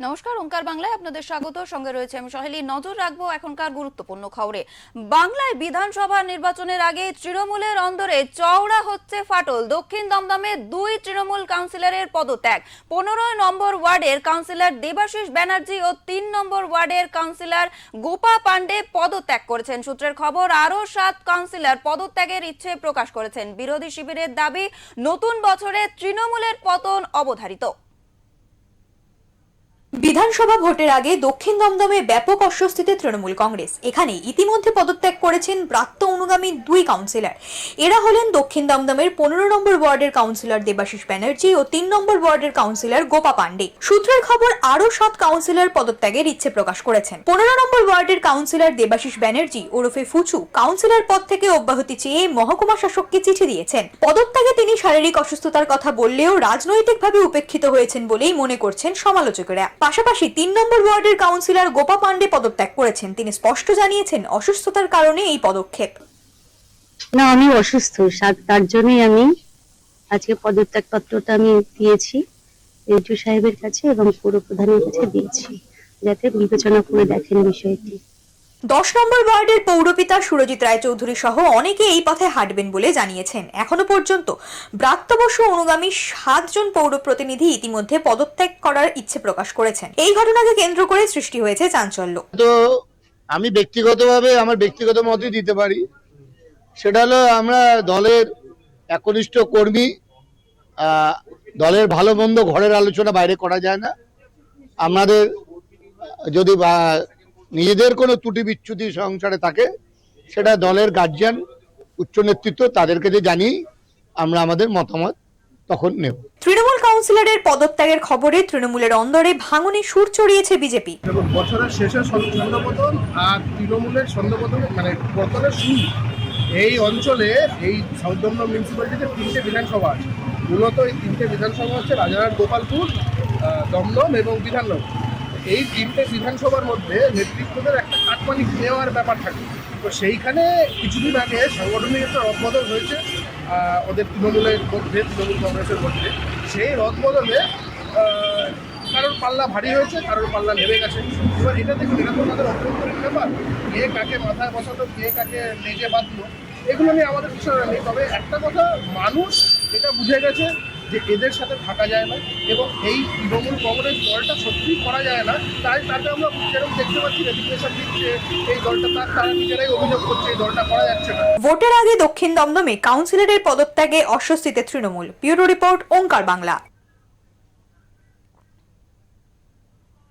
নমস্কার, ওঙ্কার বাংলায় আপনাদের স্বাগত। সঙ্গে রয়েছে আমি সহেলি। নজর রাখবো এখনকার গুরুত্বপূর্ণ খবরে। বাংলায় বিধানসভা নির্বাচনের আগে তৃণমূলের অন্দরে চওড়া হচ্ছে ফাটল। দক্ষিণ দমদমে 2 তৃণমূল কাউন্সিলরের পদত্যাগ। 15 নম্বর ওয়ার্ডের কাউন্সিলর দেবাশিস ব্যানার্জি ও 3 নম্বর ওয়ার্ডের কাউন্সিলর গোপা পান্ডে পদত্যাগ করেছেন। সূত্রের খবর, আরও 7 কাউন্সিলর পদত্যাগের ইচ্ছে প্রকাশ করেছেন। বিরোধী শিবিরের দাবি, নতুন বছরে তৃণমূলের পতন অবধারিত। বিধানসভা ভোটের আগে দক্ষিণ দমদমে ব্যাপক অস্বস্তিতে তৃণমূল কংগ্রেস। এখানে ইতিমধ্যে পদত্যাগ করেছেন ব্রাত্য অনুগামী 2 কাউন্সিলর। এরা হলেন দক্ষিণ দমদমের 15 নম্বর ওয়ার্ডের কাউন্সিলর দেবাশিস ব্যানার্জি ও 3 নম্বর ওয়ার্ডের কাউন্সিলর গোপা পান্ডে। সূত্রের খবর, আরও 7 কাউন্সিলর পদত্যাগের ইচ্ছে প্রকাশ করেছেন। 15 নম্বর ওয়ার্ডের কাউন্সিলর দেবাশিস ব্যানার্জি ওরফে ফুচু কাউন্সিলর পদ থেকে অব্যাহতি চেয়ে মহকুমা শাসককে চিঠি দিয়েছেন। পদত্যাগে তিনি শারীরিক অসুস্থতার কথা বললেও রাজনৈতিকভাবে উপেক্ষিত হয়েছেন বলেই মনে করছেন সমালোচকেরা। পাশাপাশি 3 নম্বর ওয়ার্ডের কাউন্সিলর গোপা পান্ডে পদত্যাগ করেছেন। তিনি স্পষ্ট জানিয়েছেন অসুস্থতার কারণে এই পদক্ষেপ। না, আমি অসুস্থ, তার জন্যই আমি আজকে পদত্যাগ পত্রটা আমি দিয়েছি এডিও সাহেবের কাছে এবং পৌর প্রধানের কাছে দিয়েছি, যাতে বিবেচনা করে দেখেন বিষয়টি। 10 নম্বর ওয়ার্ডের পৌরপিতা সুরজিৎ রায়চৌধুরী সহ অনেকে এই পথে হাঁটবেন বলে জানিয়েছেন। এখনো পর্যন্ত ব্রাত্যবর্ষ অনুগামী 7 জন পৌর প্রতিনিধি ইতিমধ্যে পদত্যাগ করার ইচ্ছে প্রকাশ করেছেন। এই ঘটনাকে কেন্দ্র করে সৃষ্টি হয়েছে চাঞ্চল্য। তো আমি ব্যক্তিগতভাবে আমার ব্যক্তিগত মতই দিতে পারি, সেটা হলো আমরা দলের একনিষ্ঠ কর্মী। দলের ভালো মন্দ ঘরের আলোচনা বাইরে করা যায় না। আমাদের যদি নিজেদের কোনো ত্রুটি বিচ্যুতি সংসারে থাকে, সেটা দলের গার্জিয়ান, উচ্চ নেতৃত্ব তাদেরকে যে জানি আমরা আমাদের মতামত তখন নেব। তৃণমূল কাউন্সিলরের পদত্যাগের খবরে তৃণমূলের অন্দরে ভাঙনে সুর চড়িয়েছে বিজেপি। বছরের শেষে ছন্দপতন আর তৃণমূলের ছন্দপতন মানে পতনের শুরু। এই অঞ্চলে এই সাউথ দমদম মিউনিসিপ্যালিটিতে 3টে বিধানসভা আছে। মূলত এই 3টে বিধানসভা হচ্ছে রাজারহাট, গোপালপুর, দমদম এবং বিধাননগর। এই 3টে বিধানসভার মধ্যে নেতৃত্বদের একটা কাটমানি নেওয়ার ব্যাপার থাকে। তো সেইখানে কিছুদিন আগে সাংগঠনিক একটা রদবদল হয়েছে ওদের তৃণমূলের মধ্যে, তৃণমূল কংগ্রেসের মধ্যে। সেই রদবদলে কারোর পাল্লা ভারী হয়েছে, কারোর পাল্লা নেমে গেছে। এবার এটা দেখুন, এটা তো আমাদের অভ্যন্তরীণ ব্যাপার। কে কাকে মাথায় বসাতো, কে কাকে লেজে বাঁধলো, এগুলো নিয়ে আমাদের বিষয় নেই। তবে একটা কথা, মানুষ এটা বুঝে গেছে যে এদের সাথে থাকা যায় না এবং এই তৃণমূল কংগ্রেস দলটা সত্যিই করা যায় না। তাই তাতে আমরা যেরকম দেখতে পাচ্ছি রেজিগনেশন দিচ্ছে এই দলটা, তারা নিজেরাই অভিযোগ করছে এই দলটা করা যাচ্ছে না। ভোটের আগে দক্ষিণ দমদমে কাউন্সিলরের পদত্যাগে অস্বস্তিতে তৃণমূল। ব্যুরো রিপোর্ট, ওঙ্কার বাংলা।